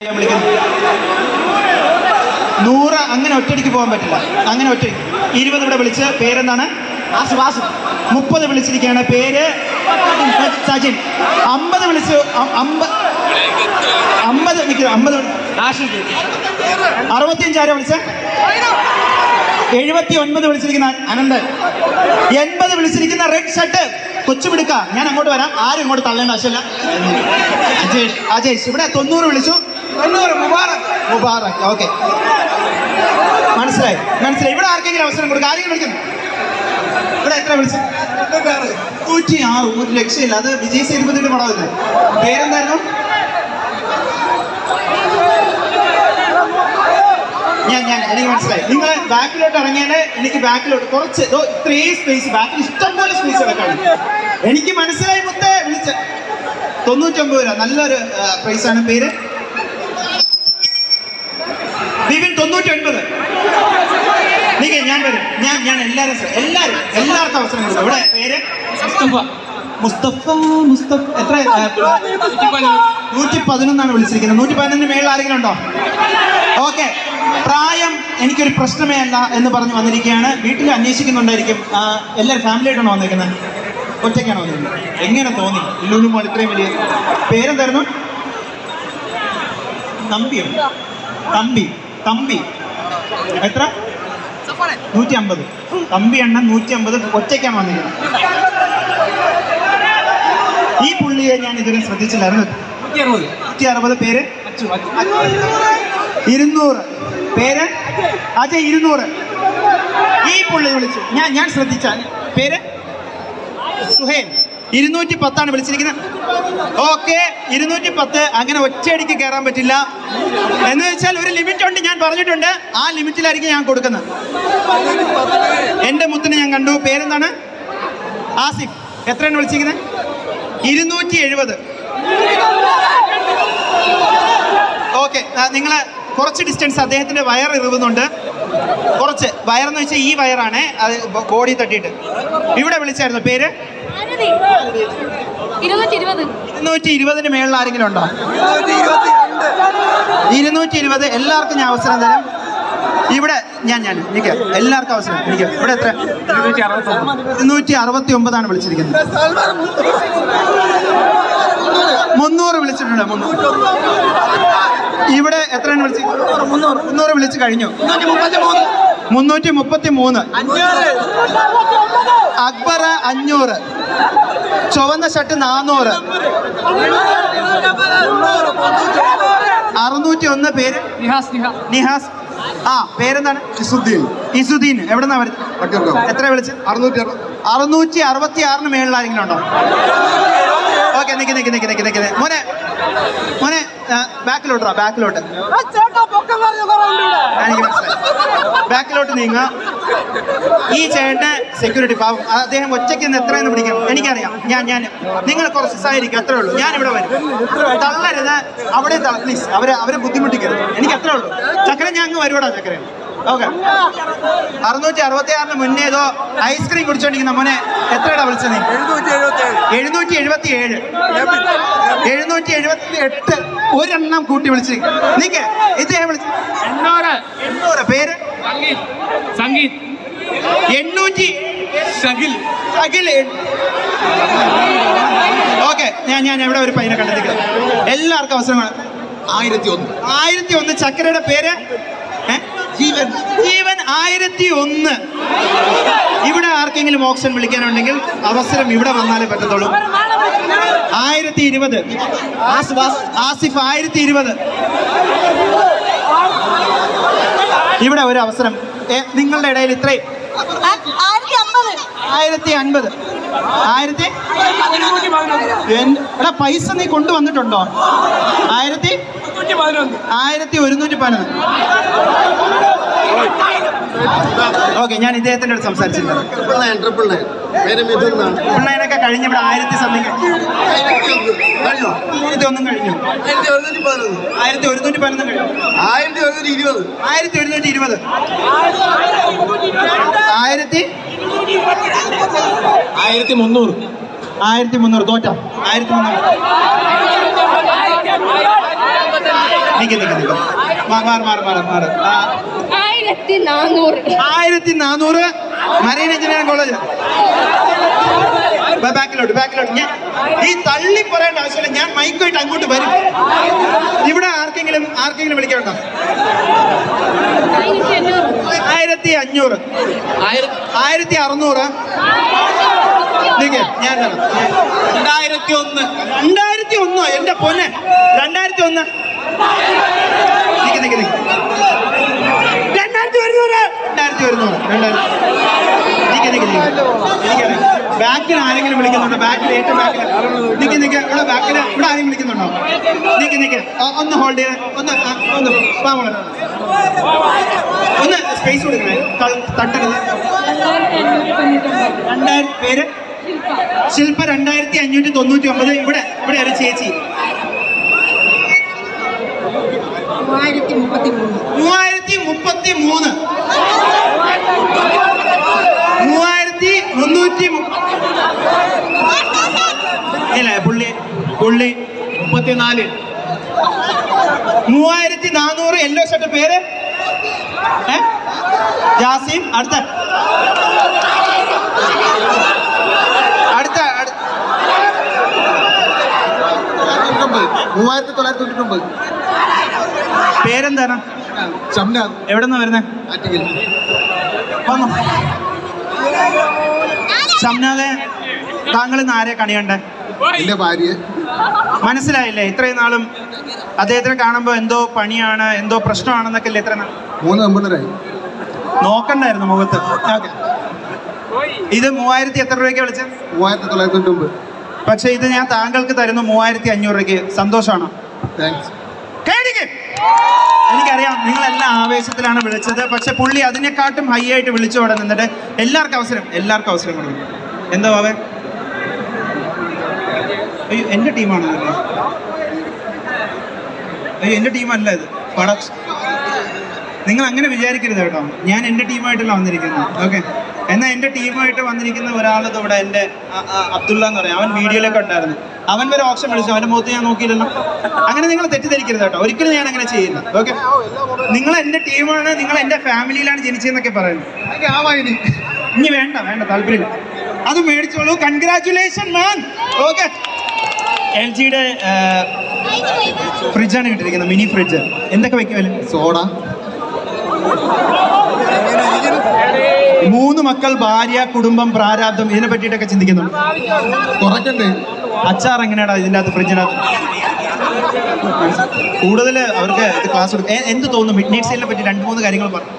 100 അങ്ങനെ ഒറ്റയടിക്ക് പോകാൻ പറ്റില്ല. അങ്ങനെ ഒറ്റ 20 ഇവിടെ വിളിച്ച് പേരെന്താണ്? 30 വിളിച്ചിരിക്കുകയാണ്. പേര് സജിൻ. 50 വിളിച്ചു. 50 നിൽക്കുന്നു. 65 ആരോ വിളിച്ച 79 വിളിച്ചിരിക്കുന്ന അനന്തൻ. 80 വിളിച്ചിരിക്കുന്ന റെഡ് ഷർട്ട് കൊച്ചുപിടുക്ക. ഞാൻ അങ്ങോട്ട് വരാം, ആരും ഇങ്ങോട്ട് തള്ളേണ്ട ആവശ്യമില്ല. അജേഷ് ഇവിടെ 90 വിളിച്ചു. 90 മുബാറക്. ഓക്കെ, മനസ്സിലായി. ഇവിടെ ആർക്കെങ്കിലും അവസരം കൊടുക്കുക. ആരെങ്കിലും വിളിക്കുന്നു? ഇവിടെ എത്ര വിളിച്ചു? 106. ഒരു രക്ഷയില്ല. അത് വിജയ് സേതുപതിയുടെ പടമല്ലേ? പേരെന്തായിരുന്നു? എനിക്ക് മനസ്സിലായി. നിങ്ങൾ ബാക്കിലോട്ട് ഇറങ്ങിയാൽ എനിക്ക് ബാക്കിലോട്ട് കുറച്ച് ഇത്രയും സ്പേസ്, ബാക്കിൽ ഇഷ്ടംപോലെ സ്പേസ് കിടക്കാണ്. എനിക്ക് മനസ്സിലായി. മുത്തേ വിളിച്ച 99 രൂപ. നല്ലൊരു പ്രൈസാണ്. പേര് വിപിൻ. 99. ഞാൻ വരും. ഞാൻ എല്ലാവർക്കും അവസരം കൊടുക്കും. ഇവിടെ പേര് മുസ്തഫ. എത്ര? 111 വിളിച്ചിരിക്കുന്നത്. 111 മേളിൽ ആരെങ്കിലും ഉണ്ടോ? ഓക്കെ. പ്രായം എനിക്കൊരു പ്രശ്നമേ അല്ല എന്ന് പറഞ്ഞ് വന്നിരിക്കുകയാണ്. വീട്ടിൽ അന്വേഷിക്കുന്നുണ്ടായിരിക്കും. എല്ലാവരും ഫാമിലി ആയിട്ടാണോ വന്നിരിക്കുന്നത്? ഒറ്റയ്ക്കാണോ വന്നിരിക്കുന്നത്? എങ്ങനെ തോന്നി ലുലു മോൾ ഇത്രയും വലിയ? പേരെന്തായിരുന്നു? തമ്പി. എത്ര? 150. തമ്പി അണ്ണൻ 150 ഒറ്റയ്ക്കാണ് വന്നിരിക്കുന്നത്. ഈ പുള്ളിയെ ഞാൻ ഇതുവരെ ശ്രദ്ധിച്ചില്ലായിരുന്നു. 160. പേര് 200. പേര് അജയ്. 200. ഈ പുള്ളി വിളിച്ചു. ഞാൻ ശ്രദ്ധിച്ച പേര് സുഹേൽ. 210 വിളിച്ചിരിക്കുന്നത്. ഓക്കെ, 210. അങ്ങനെ ഒറ്റയടിക്ക് കയറാൻ പറ്റില്ല. എന്ന് വെച്ചാൽ ഒരു ലിമിറ്റ് ഉണ്ട്. ഞാൻ പറഞ്ഞിട്ടുണ്ട്, ആ ലിമിറ്റിലായിരിക്കും ഞാൻ കൊടുക്കുന്നത്. എന്റെ മുത്തിനെ ഞാൻ കണ്ടു. പേരെന്താണ്? ആസിഫ്. എത്രയാണ് വിളിച്ചിരിക്കുന്നത്? 270. ഓക്കെ, നിങ്ങൾ കുറച്ച് ഡിസ്റ്റൻസ്. അദ്ദേഹത്തിന്റെ വയർ ഇറുവുന്നുണ്ട്. കുറച്ച് വയറെന്ന് വെച്ചാൽ ഈ വയറാണ്, അത് ബോഡി തട്ടിയിട്ട്. ഇവിടെ വിളിച്ചായിരുന്നു. പേര് 220 മേളിൽ ആരെങ്കിലും ഉണ്ടോ? 220. എല്ലാവർക്കും ഞാൻ അവസരം തരാം. ഇവിടെ ഞാൻ എനിക്ക് എല്ലാവർക്കും അവസരം. എനിക്ക് ഇവിടെ എത്ര? 269 വിളിച്ചിരിക്കുന്നത്. 300 വിളിച്ചിട്ടുണ്ട്. 300. ഇവിടെ എത്രയാണ് വിളിച്ചത്? 300 വിളിച്ച് കഴിഞ്ഞു. 333. അക്ബർ 500. ചുവന്ന ഷർട്ട് 400. 601. പേര് നിഹാസ്. പേരെന്താണ്? ഇസുദ്ദീൻ. എവിടെന്നാ വരുന്നത്? എത്ര വിളിച്ച്? 666 മേളിൽ ആരെങ്കിലും ഉണ്ടോ? ഓക്കെ, നിക്ക്. മോനെ ബാക്കിലോട്ട്. എനിക്ക് മനസ്സിലായി. ബാക്കിലോട്ട് നീങ്ങുക. ഈ ചേട്ടന് സെക്യൂരിറ്റി പാവം. അദ്ദേഹം ഒറ്റയ്ക്ക് നിന്ന് എത്രയെന്ന് പിടിക്കും എനിക്കറിയാം. ഞാൻ നിങ്ങൾ കുറച്ച് സഹകരിക്കും. അത്രേ ഉള്ളൂ. ഞാൻ ഇവിടെ വരും. തള്ളരുത്. അവിടെ പ്ലീസ്. അവരെ ബുദ്ധിമുട്ടിക്കരുത്. എനിക്ക് അത്രേ ഉള്ളൂ. ചക്കര ഞാൻ അങ്ങ് വരുവാടാ. ചക്കര. ഓക്കെ. 666 മുന്നേ ഏതോ ഐസ്ക്രീം കുടിച്ചോണ്ടിരിക്കുന്ന മോനെ എത്രയാടാ വിളിച്ചത്? 777. 778. ഒരെണ്ണം കൂട്ടി വിളിച്ച് നീക്ക്. ഇദ്ദേഹം വിളിച്ചു 800. പേര് സംഗീത്. 800. ഷകിൽ. ഓക്കെ, ഞാൻ ഇവിടെ ഒരു പയ്യനെ കണ്ടെത്തിക്കുന്നത്. എല്ലാവർക്കും അവസരമാണ്. 1001. ചക്കരയുടെ പേര് ജീവൻ. 1001. ഇവിടെ ആർക്കെങ്കിലും ഓപ്ഷൻ വിളിക്കാനുണ്ടെങ്കിൽ അവസരം ഇവിടെ വന്നാലേ പറ്റത്തുള്ളൂ. 1020. ആസിഫ് 1020. ഇവിടെ ഒരു അവസരം. നിങ്ങളുടെ ഇടയിൽ ഇത്രയും 1050. എടാ, പൈസ നീ കൊണ്ടുവന്നിട്ടുണ്ടോ? 1111. ഓക്കെ, ഞാൻ ഇദ്ദേഹത്തിൻ്റെ അടുത്ത് സംസാരിച്ചില്ല. പിള്ളേരൊക്കെ കഴിഞ്ഞ ഇവിടെ 1000 സംതിങ്. 1111 കഴിഞ്ഞു. 1111 കഴിഞ്ഞു. 1120. 1300. തോറ്റ 1300. നിക്ക് നിക്ക് നിക്ക് മാറ് 1400 മറീൻ എഞ്ചിനീയറിംഗ് കോളേജ്. ബാക്കിലോട്ട് ഞാൻ ഈ തള്ളി പറയേണ്ട ആവശ്യമില്ല. ഞാൻ മൈക്കുമായിട്ട് അങ്ങോട്ട് വരും. ഇവിടെ ആർക്കെങ്കിലും വിളിക്കാനുണ്ടോ? 1500 1600 ഞാൻ 2001 എന്റെ പൊന്നെ 2001 നിക്ക് 2100 ബാക്കിൽ ആരെങ്കിലും വിളിക്കുന്നുണ്ടോ? ബാക്കിൽ ഏറ്റവും ബാക്കിൽ നിക്ക് ഇവിടെ ബാക്കിൽ ഇവിടെ ആരെങ്കിലും വിളിക്കുന്നുണ്ടോ? നിക്ക് ഒന്ന് ഹോൾഡ് ചെയ്ത് ഒന്ന് പാമോളെ ഒന്ന് സ്പേസ് കൊടുക്കണേ, തട്ടരുത്. 2000 പേര് ശില്പ 2599. ഇവിടെ ഒരു ചേച്ചി 3033 ഇല്ല പുള്ളി 34 3400 യെല്ലോ ഷർട്ട് പേര് ജാസിം. അടുത്ത 3999 പേരെന്താണ്? ഷംനാദ്. എവിടെന്നാ വരുന്നേ? വന്നു ഷംനാദെ, താങ്കൾ ഇന്ന് ആരെ കണിയണ്ടേ? എന്റെ ഭാര്യ. മനസ്സിലായില്ലേ? ഇത്രയും നാളും അദ്ദേഹത്തിനെ കാണുമ്പോ എന്തോ പണിയാണ്, എന്തോ പ്രശ്നമാണെന്നൊക്കെ അല്ലേ ഇത്ര 3 നമ്പറായി നോക്കണ്ടായിരുന്നു മുഖത്ത്. ഇത് 3000 എത്ര രൂപയ്ക്ക് വിളിച്ചത്? 3999. പക്ഷെ ഇത് ഞാൻ താങ്കൾക്ക് തരുന്നു 3500 രൂപയ്ക്ക്. സന്തോഷമാണോ? താങ്ക്സ്. എനിക്കറിയാം നിങ്ങളെല്ലാം ആവേശത്തിലാണ് വിളിച്ചത്. പക്ഷെ പുള്ളി അതിനെക്കാട്ടും ഹൈ ആയിട്ട് വിളിച്ചു അവിടെ നിന്നിട്ട് എല്ലാവർക്കും അവസരം കൊടുക്കും. എന്താ അവൻ? അയ്യോ എൻ്റെ ടീമാണോ? അയ്യോ എൻ്റെ ടീമല്ല ഇത്. നിങ്ങൾ അങ്ങനെ വിചാരിക്കരുത് കേട്ടോ. ഞാൻ എൻ്റെ ടീമായിട്ടല്ല വന്നിരിക്കുന്നത്. ഓക്കെ, എന്നാൽ എൻ്റെ ടീമായിട്ട് വന്നിരിക്കുന്ന ഒരാൾ ഇവിടെ എൻ്റെ അബ്ദുള്ള എന്ന് പറയാം. അവൻ വീഡിയോയിലൊക്കെ ഉണ്ടായിരുന്നു. അവൻ വരെ ഓപ്ഷൻ വിളിച്ചു. അവൻ്റെ മുഖത്ത് ഞാൻ നോക്കിയില്ലല്ലോ. അങ്ങനെ നിങ്ങൾ തെറ്റിദ്ധരിക്കരുത് കേട്ടോ. ഒരിക്കലും ഞാൻ അങ്ങനെ ചെയ്യില്ല. ഓക്കെ, നിങ്ങൾ എൻ്റെ ടീമാണ്, നിങ്ങൾ എൻ്റെ ഫാമിലിയിലാണ് ജനിച്ചതെന്നൊക്കെ പറയുന്നത്. ഇനി വേണ്ട താല്പര്യമില്ല. അത് മേടിച്ചോളൂ. കൺഗ്രാറ്റുലേഷൻ മാൻ. ഓക്കെ, LGയുടെ ഫ്രിഡ്ജാണ് കിട്ടിയിരിക്കുന്നത്, മിനി ഫ്രിഡ്ജ്. എന്തൊക്കെ വെക്കുമല്ലോ? സോഡ. 3 മക്കൾ, ഭാര്യ, കുടുംബം, പ്രാരാബ്ദം, ഇതിനെ പറ്റിയിട്ടൊക്കെ ചിന്തിക്കുന്നുണ്ട്. കുറയ്ക്കണ്ടേ? അച്ചാർ എങ്ങനെയാടാ ഇതിൻ്റെ അകത്ത്, ഫ്രിഡ്ജിനകത്ത്? കൂടുതൽ അവർക്ക് ക്ലാസ് കൊടുക്കും. എന്ത് തോന്നുന്നു മിഡ് നൈറ്റ് സെയിലിനെ പറ്റി 2-3 കാര്യങ്ങൾ പറഞ്ഞു.